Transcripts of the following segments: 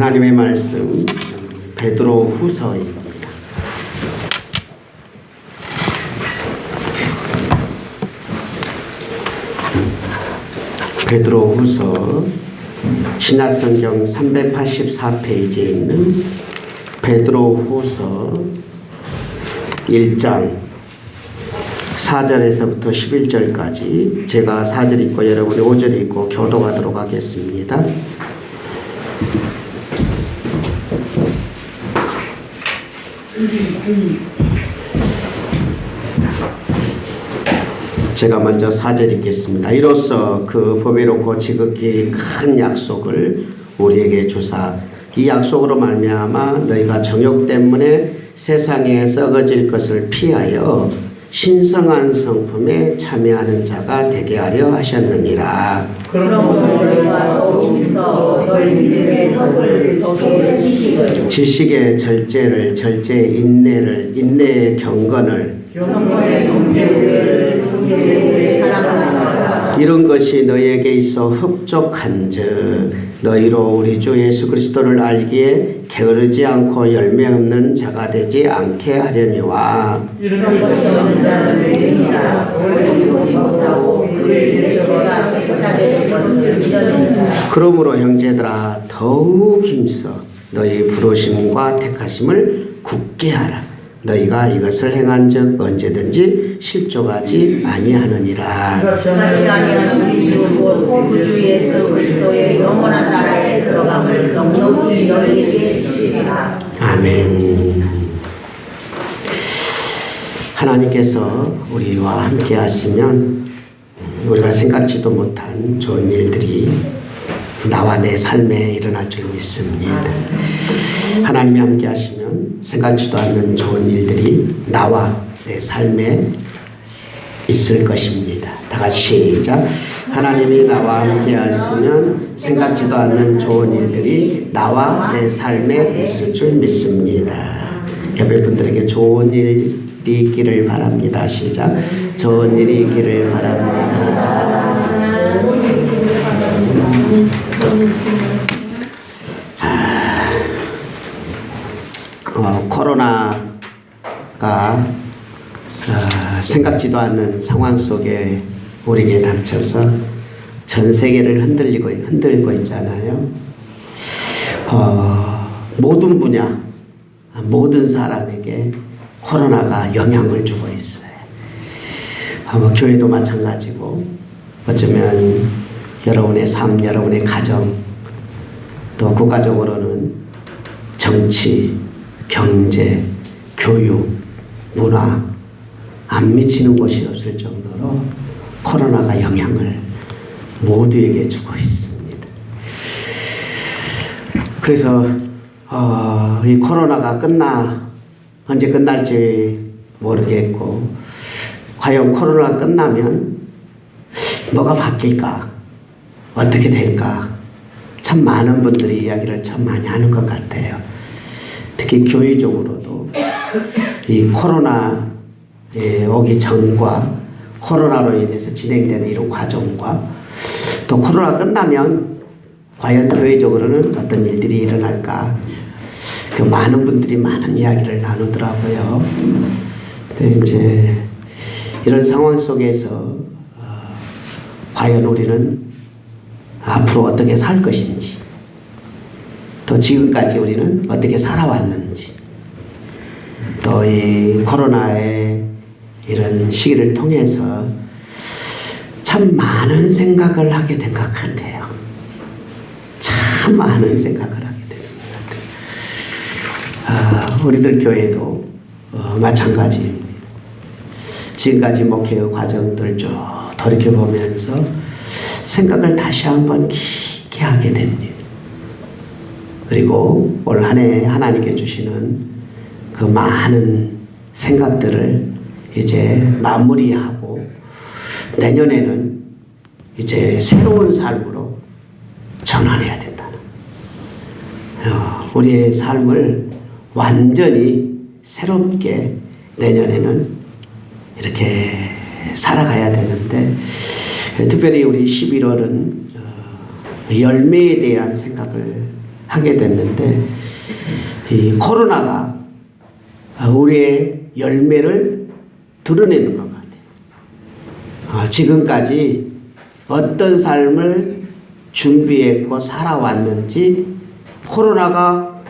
하나님의 말씀 베드로 후서입니다. 베드로 후서 신약성경 384페이지에 있는 베드로 후서 1장 4절에서부터 11절까지 제가 4절 읽고 여러분이 5절 읽고 교독하도록 하겠습니다. 제가 먼저 4절 읽겠습니다. 이로써 그 보배롭고 지극히 큰 약속을 우리에게 주사 이 약속으로 말미암아 너희가 정욕 때문에 세상에 썩어질 것을 피하여 신성한 성품에 참여하는 자가 되게 하려 하셨느니라. 그러므로 너희가 더욱서 너희 믿음의 덕을 덕에 지식의 절제를 절제의 인내를 인내의 경건을 경건의 경제를 경제를 사랑하노라. 이런 것이 너희에게 있어 흡족한즉 너희로 우리 주 예수 그리스도를 알기에 게으르지 않고 열매 없는 자가 되지 않게 하려니와. 이런 것이 없는 자는 죄인이라 오래 보지 못하고 그의 죄가 깨끗하게 될 것을 믿었느니라. 그러므로 형제들아 더욱 힘써 너희 부르심과 택하심을 굳게 하라. 너희가 이것을 행한즉 언제든지 실족하지 아니하느니라. 그렇지 아니하는 우리 주 곧 구주 예수 그리스도의 영원한 나라에 들어감을 넉넉히 너희에게 주시리라. 아멘. 하나님께서 우리와 함께 하시면 우리가 생각지도 못한 좋은 일들이 나와 내 삶에 일어날 줄 믿습니다. 하나님이 함께 하시면 생각지도 않는 좋은 일들이 나와 내 삶에 있을 것입니다. 다 같이 시작. 하나님이 나와 함께 하시면 생각지도 않는 좋은 일들이 나와 내 삶에 있을 줄 믿습니다. 옆에 분들에게 좋은 일이 있기를 바랍니다. 시작. 좋은 일이 있기를 바랍니다. 코로나가 생각지도 않는 상황 속에 우리에게 닥쳐서 전 세계를 흔들고 있잖아요. 모든 분야, 모든 사람에게 코로나가 영향을 주고 있어요. 교회도 마찬가지고 어쩌면 여러분의 삶, 여러분의 가정, 또 국가적으로는 정치, 경제, 교육, 문화 안 미치는 곳이 없을 정도로 코로나가 영향을 모두에게 주고 있습니다. 그래서 이 코로나가 언제 끝날지 모르겠고 과연 코로나가 끝나면 뭐가 바뀔까? 어떻게 될까? 참 많은 분들이 이야기를 참 많이 하는 것 같아요. 특히 교회적으로도 이 코로나 오기 전과 코로나로 인해서 진행되는 이런 과정과 또 코로나 끝나면 과연 교회적으로는 어떤 일들이 일어날까? 그 많은 분들이 많은 이야기를 나누더라고요. 근데 이제 이런 상황 속에서 과연 우리는 앞으로 어떻게 살 것인지, 또 지금까지 우리는 어떻게 살아왔는지, 또 이 코로나의 이런 시기를 통해서 참 많은 생각을 하게 된 것 같아요. 참 많은 생각을 하게 된 것 같아요. 우리들 교회도 마찬가지입니다. 지금까지 목회의 과정들 쭉 돌이켜보면서 생각을 다시 한번 깊게 하게 됩니다. 그리고 올 한 해 하나님께 주시는 그 많은 생각들을 이제 마무리하고 내년에는 이제 새로운 삶으로 전환해야 된다는 우리의 삶을 완전히 새롭게 내년에는 이렇게 살아가야 되는데 특별히 우리 11월은 열매에 대한 생각을 하게 됐는데 이 코로나가 우리의 열매를 드러내는 것 같아요. 지금까지 어떤 삶을 준비했고 살아왔는지 코로나가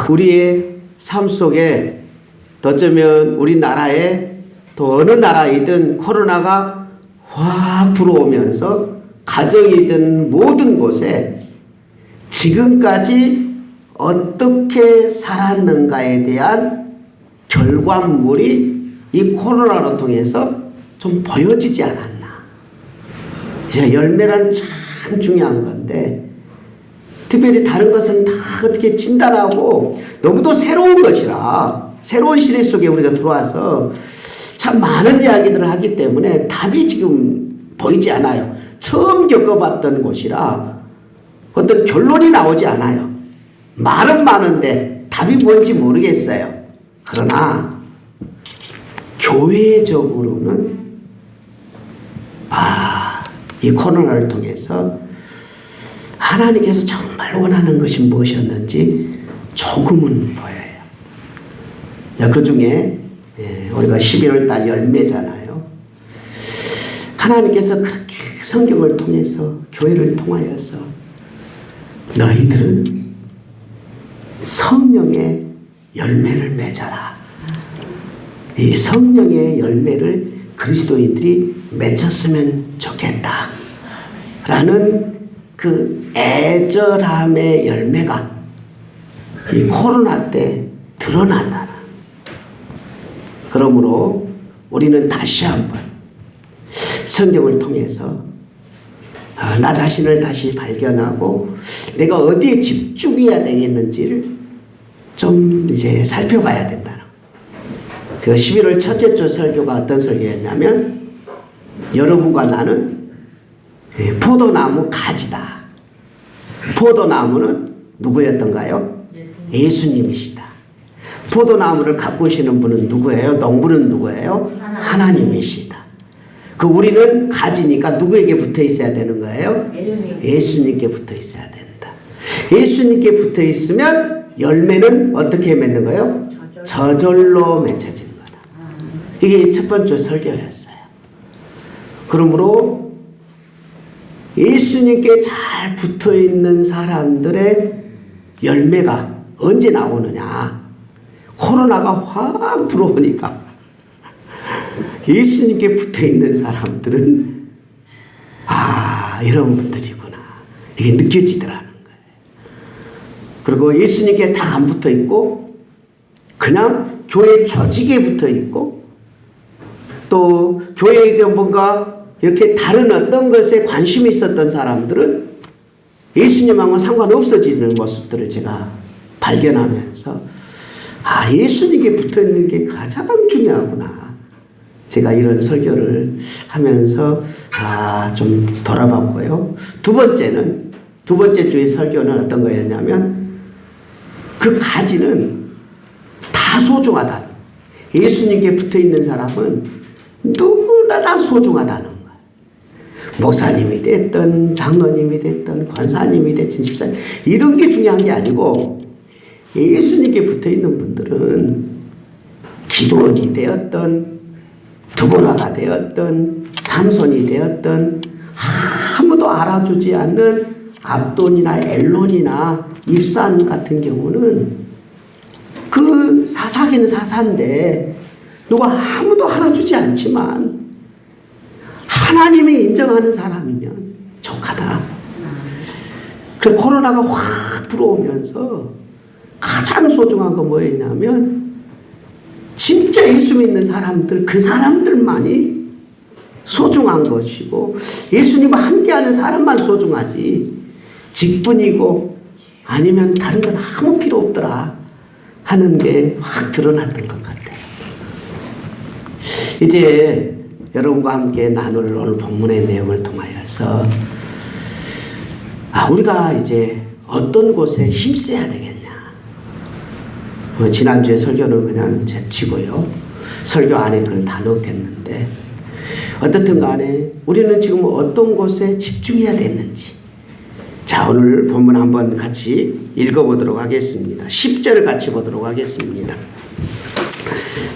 우리의 삶 속에 어쩌면 우리나라에 또 어느 나라이든 코로나가 확 불어오면서 가정이든 모든 곳에 지금까지 어떻게 살았는가에 대한 결과물이 이 코로나로 통해서 좀 보여지지 않았나. 열매란 참 중요한 건데 특별히 다른 것은 다 어떻게 진단하고 너무도 새로운 것이라 새로운 시대 속에 우리가 들어와서 참 많은 이야기들을 하기 때문에 답이 지금 보이지 않아요. 처음 겪어봤던 곳이라 어떤 결론이 나오지 않아요. 말은 많은데 답이 뭔지 모르겠어요. 그러나 교회적으로는 이 코로나를 통해서 하나님께서 정말 원하는 것이 무엇이었는지 조금은 보여요. 그 중에 우리가 11월 달 열매잖아요. 하나님께서 그렇게 성경을 통해서 교회를 통하여서 너희들은 성령의 열매를 맺어라. 이 성령의 열매를 그리스도인들이 맺었으면 좋겠다. 라는 그 애절함의 열매가 이 코로나 때 드러난다는. 그러므로 우리는 다시 한번 성경을 통해서 나 자신을 다시 발견하고 내가 어디에 집중해야 되겠는지를 좀 이제 살펴봐야 된다는. 그 11월 첫째 주 설교가 어떤 설교였냐면 여러분과 나는 포도나무 가지다. 포도나무는 누구였던가요? 예수님이시다. 포도나무를 가꾸시는 분은 누구예요? 농부는 누구예요? 하나님이시다. 그 우리는 가지니까 누구에게 붙어 있어야 되는 거예요? 예수님께 붙어 있어야 된다. 예수님께 붙어 있으면 열매는 어떻게 맺는 거예요? 저절로 맺혀지는 거다. 이게 첫 번째 설교였어요. 그러므로 예수님께 잘 붙어 있는 사람들의 열매가 언제 나오느냐? 코로나가 확 불어오니까 예수님께 붙어 있는 사람들은 이런 분들이구나. 이게 느껴지더라는 거예요. 그리고 예수님께 다 안 붙어 있고 그냥 교회 조직에 붙어 있고 또 교회에 뭔가 이렇게 다른 어떤 것에 관심이 있었던 사람들은 예수님하고 상관없어지는 모습들을 제가 발견하면서 예수님께 붙어 있는 게 가장 중요하구나. 제가 이런 설교를 하면서 좀 돌아봤고요. 두 번째 주의 설교는 어떤 거였냐면 그 가지는 다 소중하다. 예수님께 붙어 있는 사람은 누구나 다 소중하다는 거예요. 목사님이 됐든 장로님이 됐든 권사님이 됐든 집사님 이런 게 중요한 게 아니고 예수님께 붙어 있는 분들은 기도원이 되었든 드보라가 되었든 삼손이 되었든 아무도 알아주지 않는 압돈이나 엘론이나 입산 같은 경우는 그 사사기는 사사인데 누가 아무도 알아주지 않지만 하나님이 인정하는 사람이면 족하다. 그 코로나가 확 불어오면서 가장 소중한 건 뭐였냐면 진짜 예수 믿는 사람들, 그 사람들만이 소중한 것이고 예수님과 함께하는 사람만 소중하지 직분이고 아니면 다른 건 아무 필요 없더라 하는 게 확 드러났던 것 같아요. 이제 여러분과 함께 나눌 오늘 본문의 내용을 통하여서 우리가 이제 어떤 곳에 힘써야 되겠냐. 지난주에 설교는 그냥 제치고요. 설교 안에 그걸 다 넣겠는데 어떻든 간에 우리는 지금 어떤 곳에 집중해야 되는지 자, 오늘 본문 한번 같이 읽어보도록 하겠습니다. 10절 같이 보도록 하겠습니다.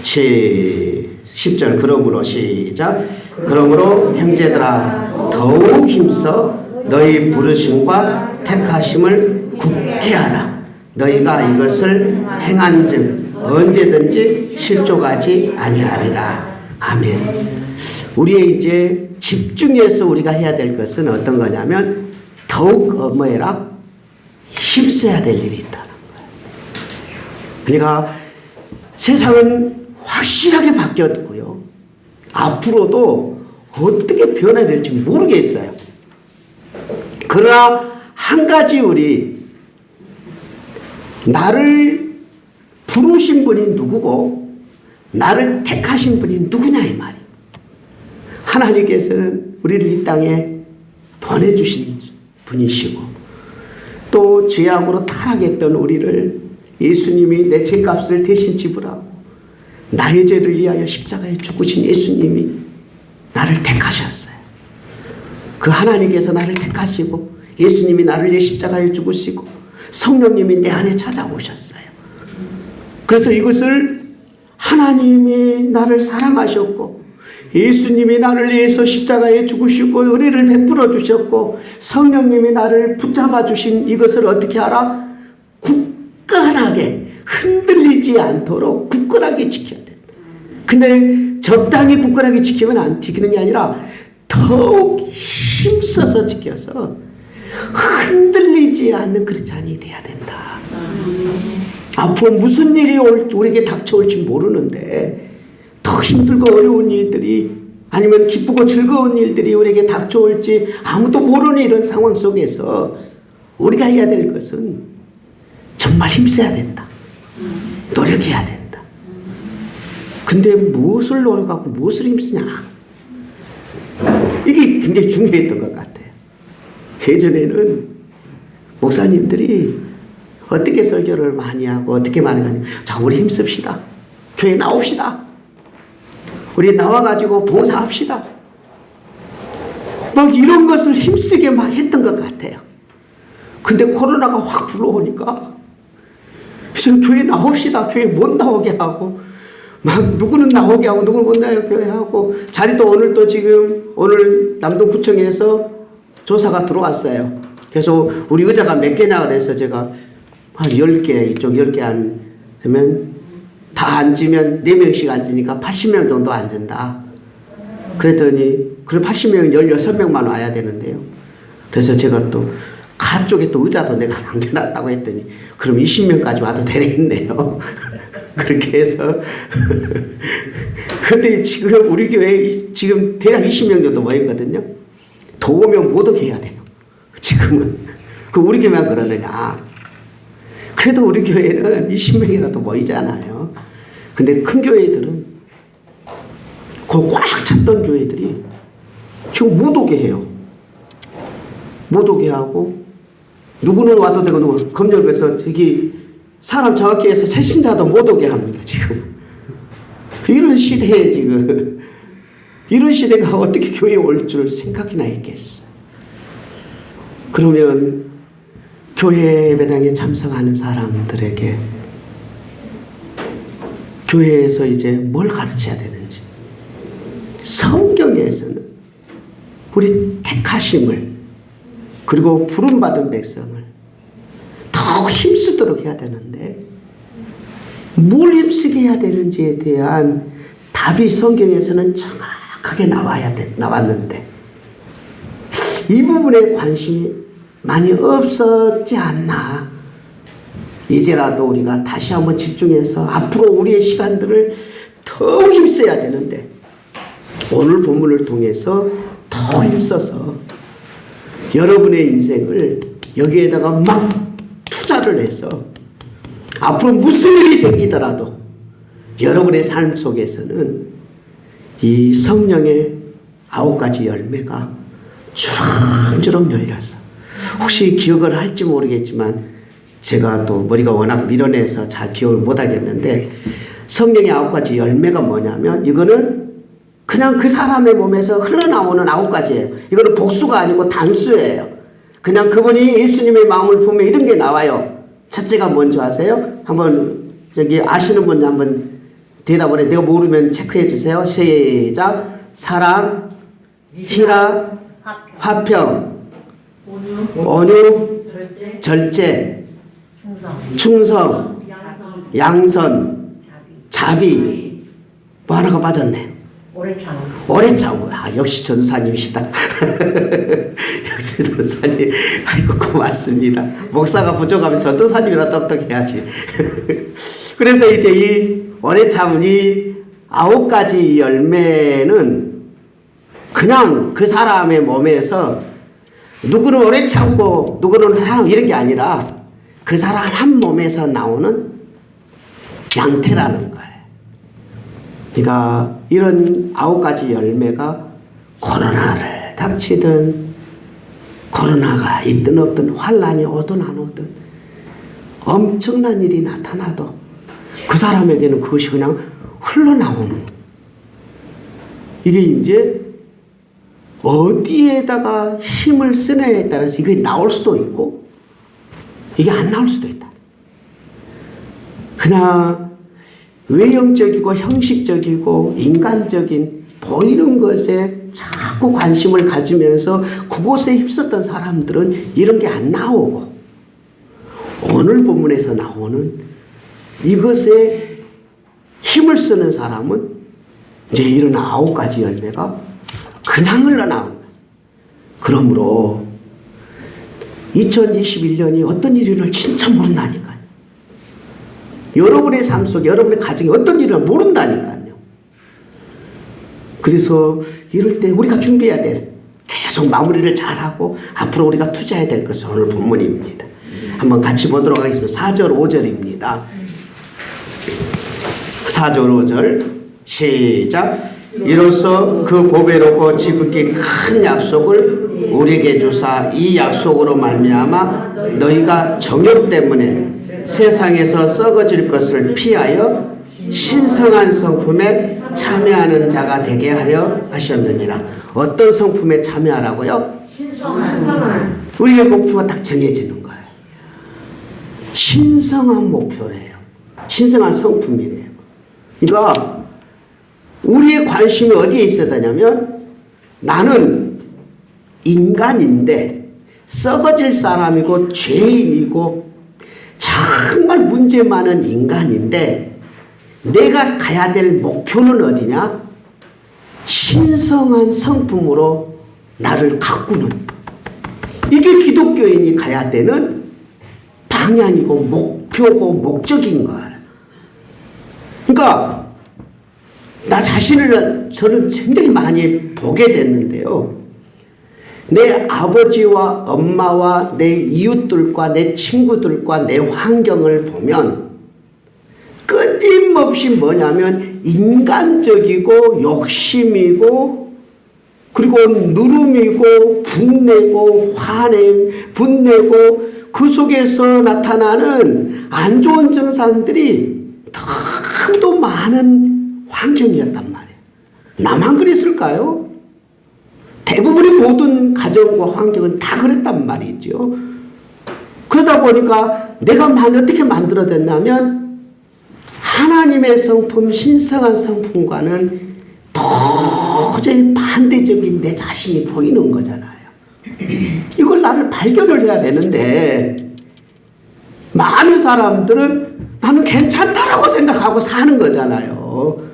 10절 그러므로 시작. 그러므로 형제들아 더욱 힘써 너희 부르심과 택하심을 굳게 하라. 너희가 이것을 행한즉 언제든지 실족하지 아니하리라. 아멘. 우리의 이제 집중해서 우리가 해야 될 것은 어떤 거냐면 더욱 뭐해라? 힘써야 될 일이 있다는 거예요. 그러니까 세상은 확실하게 바뀌었고요. 앞으로도 어떻게 변화될지 모르겠어요. 그러나 한 가지 우리 나를 부르신 분이 누구고 나를 택하신 분이 누구냐 이 말이에요. 하나님께서는 우리를 이 땅에 보내주신 분이시고 또 죄악으로 타락했던 우리를 예수님이 내 죄값을 대신 지불하고 나의 죄를 위하여 십자가에 죽으신 예수님이 나를 택하셨어요. 그 하나님께서 나를 택하시고 예수님이 나를 위해 십자가에 죽으시고 성령님이 내 안에 찾아오셨어요. 그래서 이것을 하나님이 나를 사랑하셨고 예수님이 나를 위해서 십자가에 죽으시고 은혜를 베풀어 주셨고 성령님이 나를 붙잡아 주신 이것을 어떻게 알아? 굳건하게 흔들리지 않도록 굳건하게 지켜야 된다. 근데 적당히 굳건하게 지키는 게 아니라 더욱 힘써서 지켜서 흔들리지 않는 그리스도인이 돼야 된다. 앞으로 무슨 일이 우리에게 닥쳐올지 모르는데 더 힘들고 어려운 일들이 아니면 기쁘고 즐거운 일들이 우리에게 닥쳐올지 아무도 모르는 이런 상황 속에서 우리가 해야 될 것은 정말 힘써야 된다. 노력해야 된다. 근데 무엇을 노력하고 무엇을 힘쓰냐? 이게 굉장히 중요했던 것 같아요. 예전에는 목사님들이 어떻게 설교를 많이 하고 어떻게 많이 하냐. 자, 우리 힘씁시다. 교회 나옵시다. 우리 나와가지고 봉사합시다. 막 이런 것을 힘쓰게 막 했던 것 같아요. 근데 코로나가 확 불러오니까 지금 교회 나옵시다. 교회 못 나오게 하고 막 누구는 나오게 하고 누구는 못 나오게 하고 자리도 오늘 또 지금 오늘 남동구청에서 조사가 들어왔어요. 그래서 우리 의자가 몇 개냐 그래서 제가 한 10개 이쪽 10개 하면 다 앉으면 4명씩 앉으니까 80명 정도 앉는다. 그랬더니 그럼 80명 16명만 와야 되는데요. 그래서 제가 또 가쪽에 또 의자도 내가 남겨놨다고 했더니 그럼 20명까지 와도 되겠네요. 그렇게 해서 근데 지금 우리 교회에 지금 대략 20명 정도 모였거든요. 더 오면 못 오게 해야 돼요. 지금은. 그 우리 교회만 그러느냐. 그래도 우리 교회는 20명이라도 모이잖아요. 근데 큰 교회들은 그 꽉 찼던 교회들이 지금 못 오게 해요. 못 오게 하고 누구는 와도 되고 누구는 검역에서 저기 사람 정확히 해서 새신자도 못 오게 합니다. 지금 이런 시대에 지금 이런 시대가 어떻게 교회에 올 줄 생각이나 했겠어. 그러면 교회 예배당에 참석하는 사람들에게 교회에서 이제 뭘 가르쳐야 되는지 성경에서는 우리 택하심을 그리고 부름받은 백성을 더 힘쓰도록 해야 되는데 뭘 힘쓰게 해야 되는지에 대한 답이 성경에서는 정확하게 나왔는데 이 부분에 관심이 많이 없었지 않나. 이제라도 우리가 다시 한번 집중해서 앞으로 우리의 시간들을 더 힘써야 되는데 오늘 본문을 통해서 더 힘써서 여러분의 인생을 여기에다가 막 투자를 해서 앞으로 무슨 일이 생기더라도 여러분의 삶 속에서는 이 성령의 9가지 열매가 주렁주렁 열려서 혹시 기억을 할지 모르겠지만 제가 또 머리가 워낙 밀어내서 잘 기억을 못하겠는데 성령의 9가지 열매가 뭐냐면 이거는 그냥 그 사람의 몸에서 흘러나오는 9가지예요. 이거는 복수가 아니고 단수예요. 그냥 그분이 예수님의 마음을 보면 이런 게 나와요. 첫째가 뭔지 아세요? 한번 저기 아시는 분 한번 대답을 해. 내가 모르면 체크해 주세요. 시작. 사랑, 희락, 화평, 온유, 절제, 충성, 양선, 자비. 뭐 하나가 빠졌네. 오래 참고. 아, 역시 전사님이시다. 역시 전사님. 아이고, 고맙습니다. 목사가 부족하면 전도사님이라 똑똑해야지. 그래서 이제 이 오래 참은 이 9가지 열매는 그냥 그 사람의 몸에서 누구는 오래 참고 누구는 하고 이런 게 아니라 그 사람 한 몸에서 나오는 양태라는 거예요. 그러니까 이런 9가지 열매가 코로나를 닥치든 코로나가 있든 없든 환란이 오든 안 오든 엄청난 일이 나타나도 그 사람에게는 그것이 그냥 흘러나오는, 이게 이제 어디에다가 힘을 쓰느냐에 따라서 이게 나올 수도 있고 이게 안 나올 수도 있다. 그냥 외형적이고 형식적이고 인간적인 보이는 것에 자꾸 관심을 가지면서 그곳에 휩쓸던 사람들은 이런 게 안 나오고, 오늘 본문에서 나오는 이것에 힘을 쓰는 사람은 이제 이런 9가지 열매가 그냥 흘러나오는 거예요. 그러므로 2021년이 어떤 일이 일어날 진짜 모른다니까요. 여러분의 삶 속에, 여러분의 가정에 어떤 일이 일어날 모른다니까요. 그래서 이럴 때 우리가 준비해야 될, 계속 마무리를 잘하고 앞으로 우리가 투자해야 될 것은 오늘 본문입니다. 한번 같이 보도록 하겠습니다. 4절 5절입니다. 4절 5절 시작. 이로써 그 보배롭고 지극히 큰 약속을 우리에게 주사 이 약속으로 말미암아 너희가 정욕 때문에 세상에서 썩어질 것을 피하여 신성한 성품에 참여하는 자가 되게 하려 하셨느니라. 어떤 성품에 참여하라고요? 신성한. 우리의 목표가 딱 정해지는 거예요. 신성한 목표래요. 신성한 성품이래요. 그러니까 우리의 관심이 어디에 있어야 되냐면, 나는 인간인데 썩어질 사람이고 죄인이고 정말 문제 많은 인간인데 내가 가야 될 목표는 어디냐? 신성한 성품으로 나를 가꾸는, 이게 기독교인이 가야 되는 방향이고 목표고 목적인 거예요. 그러니까 나 자신을 저는 굉장히 많이 보게 됐는데요. 내 아버지와 엄마와 내 이웃들과 내 친구들과 내 환경을 보면 끊임없이 뭐냐면 인간적이고 욕심이고 그리고 누름이고 분내고 화냄 분내고 그 속에서 나타나는 안 좋은 증상들이 너무도 많은 환경이었단 말이에요. 나만 그랬을까요? 대부분의 모든 가정과 환경은 다 그랬단 말이죠. 그러다 보니까 내가 어떻게 만들어졌냐면 하나님의 성품, 신성한 성품과는 도저히 반대적인 내 자신이 보이는 거잖아요. 이걸 나를 발견을 해야 되는데 많은 사람들은 나는 괜찮다라고 생각하고 사는 거잖아요.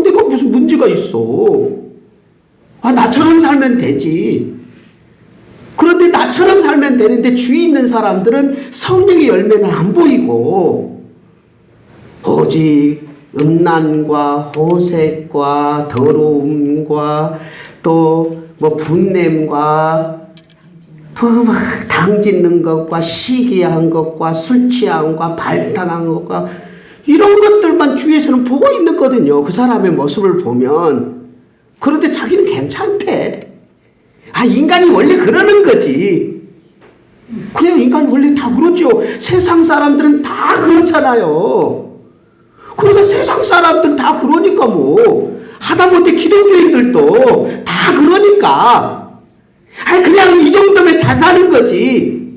내가 무슨 문제가 있어. 나처럼 살면 되지. 그런데 나처럼 살면 되는데 주위 있는 사람들은 성령의 열매는 안 보이고 오직 음란과 호색과 더러움과 또 분냄과 당 짓는 것과 시기한 것과 술 취함과 발탕한 것과 이런 것들만 주위에서는 보고 있거든요. 그 사람의 모습을 보면. 그런데 자기는 괜찮대. 인간이 원래 그러는 거지. 그래요. 인간이 원래 다 그렇죠. 세상 사람들은 다 그렇잖아요. 그러니까 세상 사람들 다 그러니까 하다못해 기독교인들도 다 그러니까 아니 그냥 이 정도면 잘 사는 거지.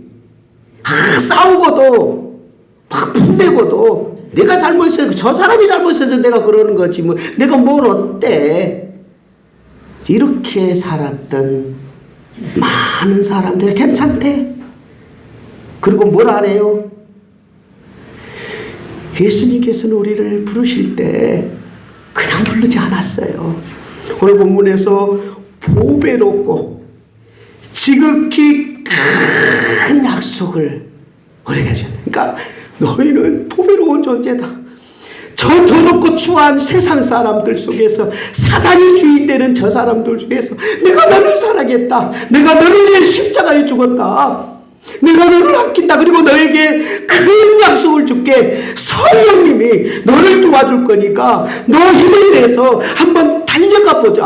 싸우고도 막 분내고도 내가 잘못해서 저 사람이 잘못해서 내가 그러는 거지 뭐 내가 뭘 어때. 이렇게 살았던 많은 사람들 괜찮대. 그리고 뭘 안 해요? 예수님께서는 우리를 부르실 때 그냥 부르지 않았어요. 오늘 본문에서 보배롭고 지극히 큰 약속을 우리에게 주셨다. 그러니까 너희는 보배로운 존재다. 저 더럽고 추한 세상 사람들 속에서 사단이 주인되는 저 사람들 중에서 내가 너를 사랑했다. 내가 너를 위해 십자가에 죽었다. 내가 너를 아낀다. 그리고 너에게 큰 약속을 줄게. 성령님이 너를 도와줄 거니까 너 힘을 내서 한번 달려가 보자.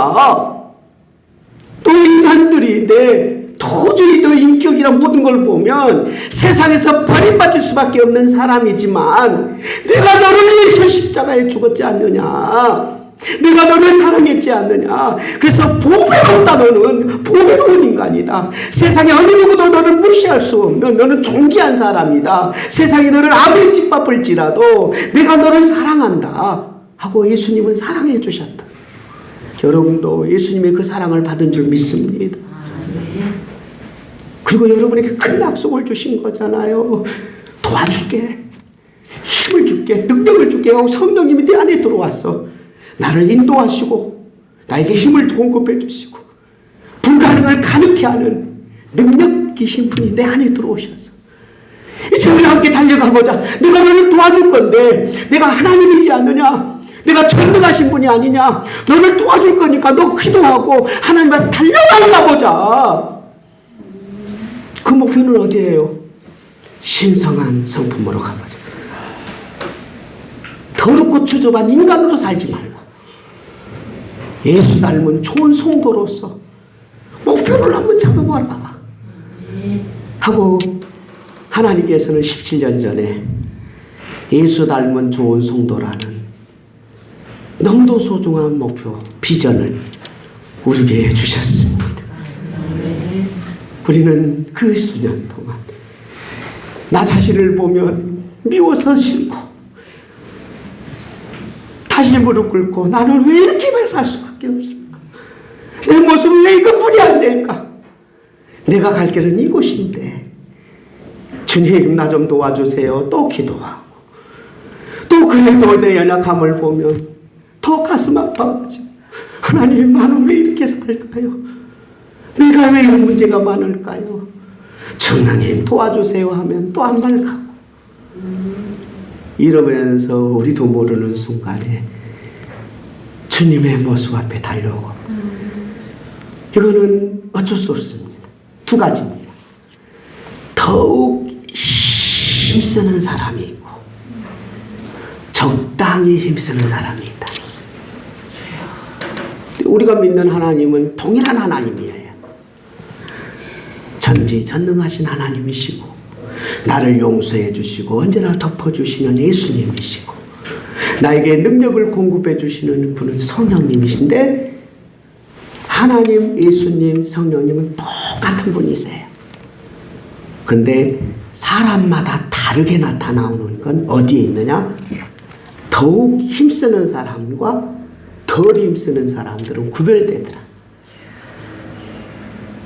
또 인간들인데 도저히 너 인격이란 모든 걸 보면 세상에서 버림받을 수밖에 없는 사람이지만 내가 너를 위해서 십자가에 죽었지 않느냐. 내가 너를 사랑했지 않느냐. 그래서 보배롭다. 너는 보배로운 인간이다. 세상에 어느 누구도 너를 무시할 수 없는 너는 존귀한 사람이다. 세상이 너를 아무리 짓밟을지라도 내가 너를 사랑한다 하고 예수님은 사랑해 주셨다. 여러분도 예수님의 그 사랑을 받은 줄 믿습니다. 그리고 여러분에게 큰 약속을 주신 거잖아요. 도와줄게. 힘을 줄게. 능력을 줄게. 하고 성령님이 내 안에 들어왔어. 나를 인도하시고 나에게 힘을 공급해 주시고 불가능을 가능케 하는 능력이신 분이 내 안에 들어오셔서 이제 우리 함께 달려가보자. 내가 너를 도와줄 건데 내가 하나님이지 않느냐. 내가 전능하신 분이 아니냐. 너를 도와줄 거니까 너 기도하고 하나님 앞에 달려가 보자. 그 목표는 어디예요? 신성한 성품으로 가보자. 더럽고 추접한 인간으로 살지 말고 예수 닮은 좋은 성도로서 목표를 한번 잡아봐라 하고 하나님께서는 17년 전에 예수 닮은 좋은 성도라는 너무도 소중한 목표, 비전을 우리에게 주셨습니다. 우리는 그 수년 동안 나 자신을 보면 미워서 싫고 다시 무릎 꿇고 나는 왜 이렇게만 살 수밖에 없을까? 내 모습은 왜 이것뿐이 안 될까? 내가 갈 길은 이곳인데 주님 나 좀 도와주세요. 또 기도하고 또 그래도 내 연약함을 보면 더 가슴 아파가지고 하나님 나는 왜 이렇게 살까요? 내가 왜 이런 문제가 많을까요? 성령님 도와주세요 하면 또 한 발 가고 이러면서 우리도 모르는 순간에 주님의 모습 앞에 달려오고 이거는 어쩔 수 없습니다. 두 가지입니다. 더욱 힘쓰는 사람이 있고 적당히 힘쓰는 사람이 있다. 우리가 믿는 하나님은 동일한 하나님이에요. 전지전능하신 하나님이시고 나를 용서해 주시고 언제나 덮어주시는 예수님이시고 나에게 능력을 공급해 주시는 분은 성령님이신데 하나님, 예수님, 성령님은 똑같은 분이세요. 근데 사람마다 다르게 나타나오는 건 어디에 있느냐? 더욱 힘쓰는 사람과 덜 힘쓰는 사람들은 구별되더라.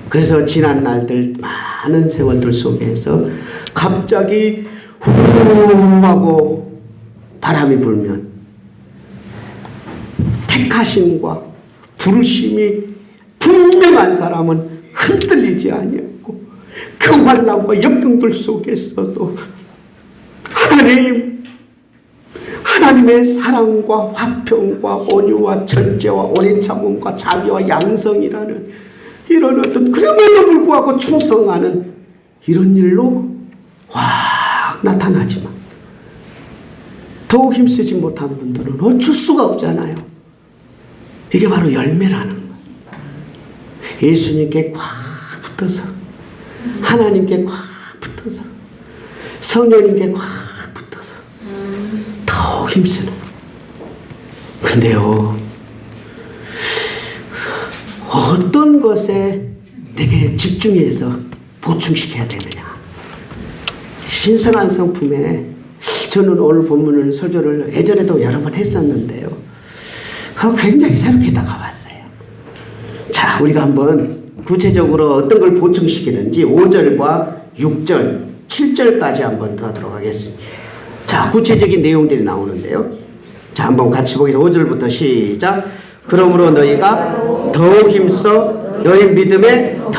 그래서 지난 날들 많은 세월들 속에서 갑자기 후 하고 바람이 불면 택하심과 부르심이 분명한 사람은 흔들리지 아니하고 그 환난과 역경들 속에서도 하나님의 사랑과 화평과 온유와 절제와 오래 참음과 자비와 양성이라는 이런 어떤 그럼에도 불구하고 충성하는 이런 일로 확 나타나지만 더욱 힘쓰지 못한 분들은 어쩔 수가 없잖아요. 이게 바로 열매라는 거예요. 예수님께 꽉 붙어서 하나님께 꽉 붙어서 성령님께 꽉 붙어서 더욱 힘쓰는. 근데요 어떤 것에 내게 집중해서 보충시켜야 되느냐. 신성한 성품에 저는 오늘 본문을 설교를 예전에도 여러 번 했었는데요. 굉장히 새롭게 다가왔어요. 자, 우리가 한번 구체적으로 어떤 걸 보충시키는지 5절과 6절, 7절까지 한번 더 하도록 하겠습니다. 자, 구체적인 내용들이 나오는데요. 자, 한번 같이 보겠습니다. 5절부터 시작. 그러므로 너희가 더욱 힘써 너희 믿음의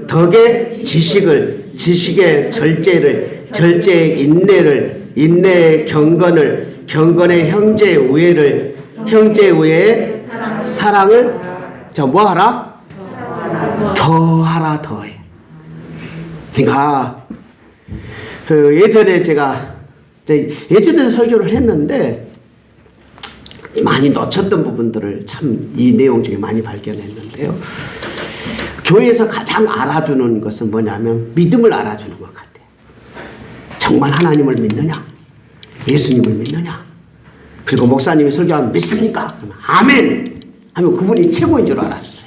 덕의 지식을, 지식의 절제를, 절제의 인내를, 인내의 경건을, 경건의 형제의 우애를, 형제의 우애의 사랑을 자, 뭐 하라? 더하라, 더해. 그러니까 예전에 제가 예전에 설교를 했는데 많이 놓쳤던 부분들을 참 이 내용 중에 많이 발견했는데요. 교회에서 가장 알아주는 것은 뭐냐면 믿음을 알아주는 것 같아요. 정말 하나님을 믿느냐? 예수님을 믿느냐? 그리고 목사님이 설교하면 믿습니까? 그러면 아멘! 하면 그분이 최고인 줄 알았어요.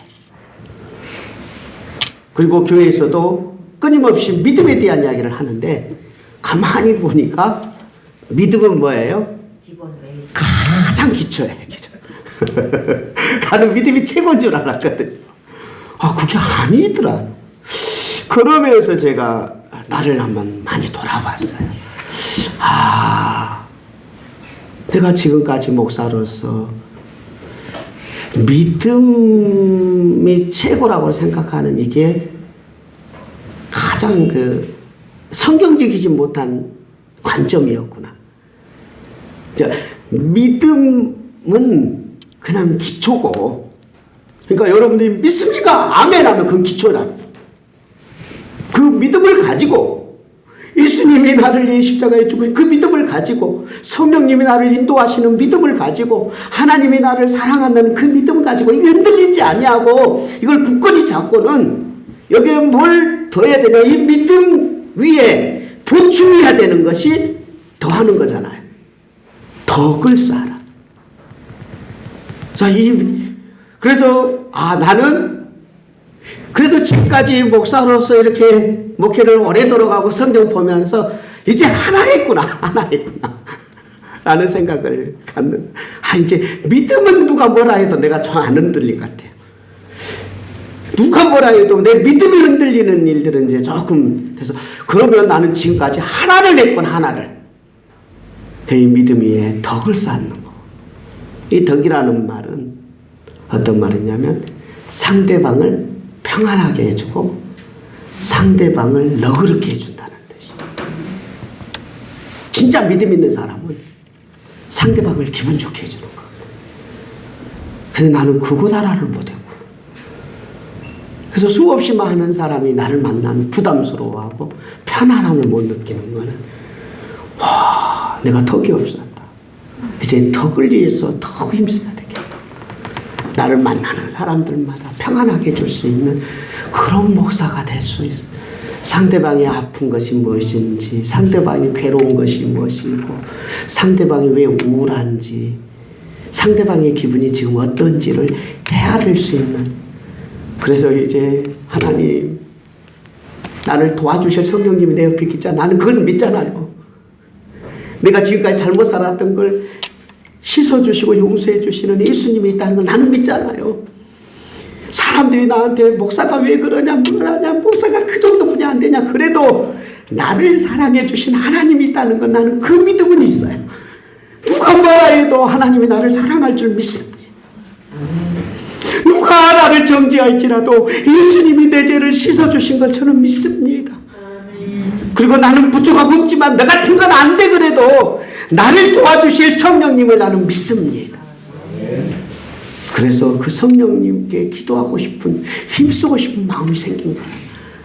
그리고 교회에서도 끊임없이 믿음에 대한 이야기를 하는데 가만히 보니까 믿음은 뭐예요? 가장 기초예요. 기초. 나는 믿음이 최고인 줄 알았거든요. 아, 그게 아니더라. 그러면서 제가 나를 한번 많이 돌아봤어요. 아, 내가 지금까지 목사로서 믿음이 최고라고 생각하는 이게 가장 성경적이지 못한 관점이었구나. 믿음은 그냥 기초고, 그러니까 여러분들이 믿습니까? 아멘 하면 그건 기초라. 그 믿음을 가지고 예수님이 나를 위해 십자가에 죽으신 그 믿음을 가지고 성령님이 나를 인도하시는 믿음을 가지고 하나님이 나를 사랑한다는 그 믿음을 가지고 이게 흔들리지 아니하고 이걸 굳건히 잡고는 여기에 뭘 더해야 되냐. 이 믿음 위에 보충해야 되는 것이 더하는 거잖아요. 덕을 쌓아라. 자, 그래서 나는 그래도 지금까지 목사로서 이렇게 목회를 오래도록 하고 성경 보면서 이제 하나 했구나 라는 생각을 갖는. 이제 믿음은 누가 뭐라 해도 내가 좀 안 흔들릴 것 같아요. 누가 뭐라 해도 내 믿음이 흔들리는 일들은 이제 조금 돼서, 그러면 나는 지금까지 하나를 했구나. 하나를. 이 믿음 위에 덕을 쌓는 거. 이 덕이라는 말은 어떤 말이냐면 상대방을 평안하게 해주고 상대방을 너그럽게 해준다는 뜻이에요. 진짜 믿음 있는 사람은 상대방을 기분 좋게 해주는 거거든. 그래서 나는 그것 하나를 못했고, 그래서 수없이 많은 사람이 나를 만나면 부담스러워하고 편안함을 못 느끼는 거는 내가 덕이 없었다. 이제 덕을 위해서 더 힘써야 되겠다. 나를 만나는 사람들마다 평안하게 해줄 수 있는 그런 목사가 될 수 있어. 상대방이 아픈 것이 무엇인지, 상대방이 괴로운 것이 무엇이고, 상대방이 왜 우울한지, 상대방의 기분이 지금 어떤지를 헤아릴 수 있는. 그래서 이제 하나님, 나를 도와주실 성령님이 내 옆에 있잖아. 나는 그걸 믿잖아요. 내가 지금까지 잘못 살았던 걸 씻어주시고 용서해주시는 예수님이 있다는 걸 나는 믿잖아요. 사람들이 나한테 목사가 왜 그러냐, 뭐라냐, 목사가 그 정도뿐이 안 되냐, 그래도 나를 사랑해주신 하나님이 있다는 건 나는 그 믿음은 있어요. 누가 뭐라 해도 하나님이 나를 사랑할 줄 믿습니다. 누가 나를 정죄할지라도 예수님이 내 죄를 씻어주신 걸 저는 믿습니다. 그리고 나는 부족하고 없지만 나 같은 건 안 돼 그래도 나를 도와주실 성령님을 나는 믿습니다. 그래서 그 성령님께 기도하고 싶은, 힘쓰고 싶은 마음이 생긴 거예요.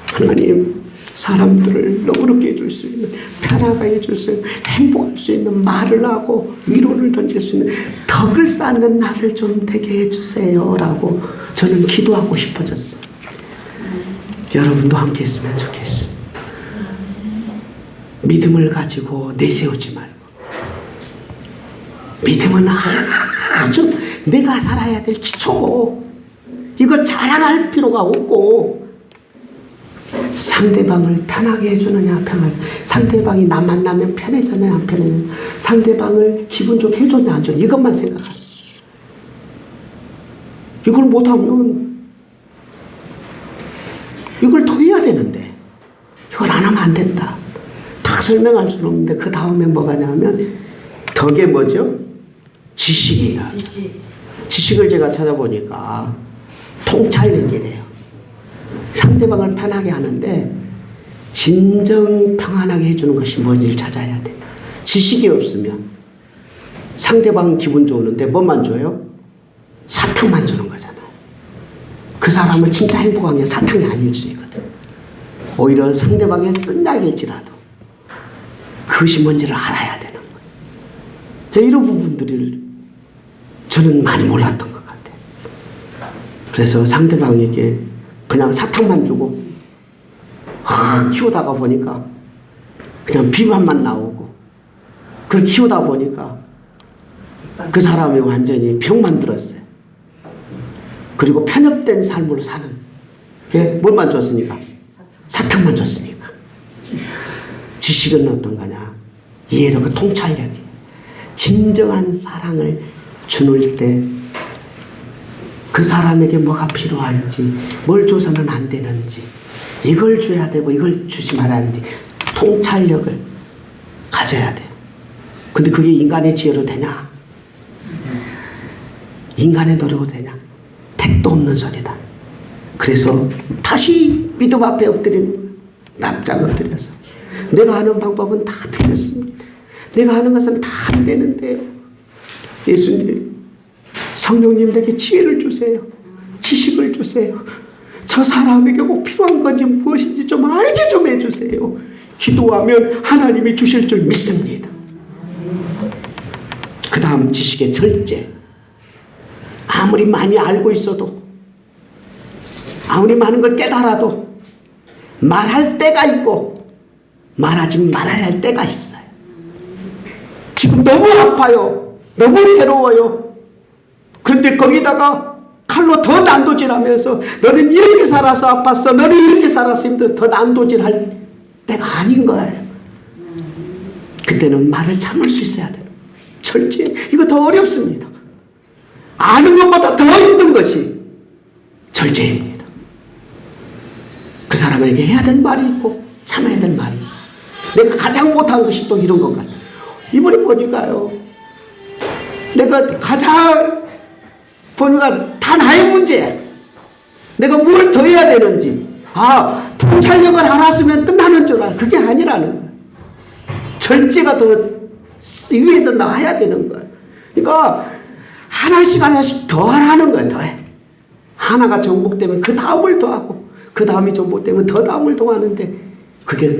하나님, 사람들을 너그럽게 해줄 수 있는, 편하게 해줄 수 있는, 행복할 수 있는 말을 하고 위로를 던질 수 있는 덕을 쌓는 나를 좀 되게 해주세요 라고 저는 기도하고 싶어졌어요. 여러분도 함께 했으면 좋겠습니다. 믿음을 가지고 내세우지 말고, 믿음은 아주 내가 살아야 될 기초고, 이걸 자랑할 필요가 없고, 상대방을 편하게 해주느냐, 상대방이 나 만나면 편해졌냐, 안 편해졌냐, 상대방을 기분 좋게 해줬냐, 안 줬냐, 이것만 생각하는. 이걸 못하면 이걸 더 해야 되는데 이걸 안 하면 안 된다. 다 설명할 수는 없는데 그 다음에 뭐가 냐면 덕에 뭐죠? 지식이다. 지식을 제가 찾아보니까 통찰력이래요. 상대방을 편하게 하는데 진정 평안하게 해주는 것이 뭔지를 찾아야 돼. 지식이 없으면 상대방 기분 좋으는데 뭐만 줘요? 사탕만 주는 거잖아요. 그 사람을 진짜 행복한 게 사탕이 아닐 수 있거든. 오히려 상대방의 쓴 약일지라도 그것이 뭔지를 알아야 되는 거예요. 저 이런 부분들을 저는 많이 몰랐던 것 같아요. 그래서 상대방에게 그냥 사탕만 주고 키우다가 보니까 그냥 비만만 나오고 그걸 키우다 보니까 그 사람이 완전히 병만 들었어요. 그리고 편협된 삶을 사는. 왜? 뭘만 줬으니까? 사탕만 줬으니까. 지식은 어떤 거냐? 이해력과 통찰력이. 진정한 사랑을 주는 때 그 사람에게 뭐가 필요한지, 뭘 줘서는 안 되는지, 이걸 줘야 되고 이걸 주지 말아야 하는지 통찰력을 가져야 돼요. 근데 그게 인간의 지혜로 되냐? 인간의 노력으로 되냐? 택도 없는 소리다. 그래서 다시 믿음 앞에 엎드리는 거예요. 납작 엎드려서. 내가 하는 방법은 다 틀렸습니다. 내가 하는 것은 다 안 되는데요. 예수님, 성령님에게 지혜를 주세요. 지식을 주세요. 저 사람에게 꼭 필요한 건지 무엇인지 좀 알게 좀 해주세요. 기도하면 하나님이 주실 줄 믿습니다. 그 다음 지식의 절제. 아무리 많이 알고 있어도, 아무리 많은 걸 깨달아도 말할 때가 있고 말하지 말아야 할 때가 있어요. 지금 너무 아파요. 너무 괴로워요. 그런데 거기다가 칼로 더 난도질하면서 너는 이렇게 살아서 아팠어, 너는 이렇게 살아서 힘들어, 더 난도질할 때가 아닌 거예요. 그때는 말을 참을 수 있어야 돼요. 절제. 이거 더 어렵습니다. 아는 것보다 더 힘든 것이 절제입니다. 그 사람에게 해야 될 말이 있고 참아야 될 말이 있고. 내가 가장 못한 것이 또 이런 것 같아요. 이번에 보니까요, 내가 가장 보니까 다 나의 문제야. 내가 뭘 더 해야 되는지. 통찰력을 알았으면 끝나는 줄 알아. 그게 아니라는 거야. 절제가 더 위에 더 나와야 되는 거야. 그러니까 하나씩 하나씩 더 하라는 거야. 더해. 하나가 정복되면 그 다음을 더하고 그 다음이 정복되면 더 다음을 더하는데 그게